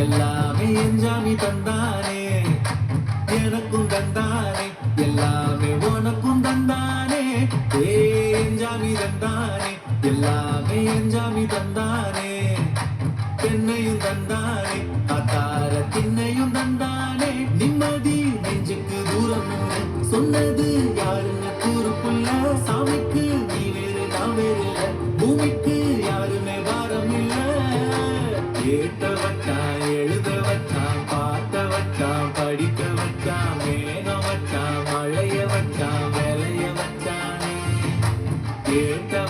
எல்லாமே என்ஜாமி தந்தானே, எனக்கும் தந்தானே, எல்லாமே உனக்கும் தந்தானே. என்ஜாமி தந்தானே, எல்லாமே என்ஜாமி தந்தானே, பெண்ணையும் தந்தானே, காத்தார திண்ணையும் தந்தானே. நிம்மதி நெஞ்சுக்கு தூரம் சொன்னது யாருன்னு கூறுக்குள்ள, சாமிக்கு நீ வேறு நான் வேறு இல்ல, பூமிக்கு யாருமே வாரம் இல்ல. கேட்ட வச்சான், எழுத வச்சான், பாட்ட வச்சான், படிக்க வச்சான், மேகம் வச்சான், மழைய வச்சான், விளைய வச்சானே. கேட்ட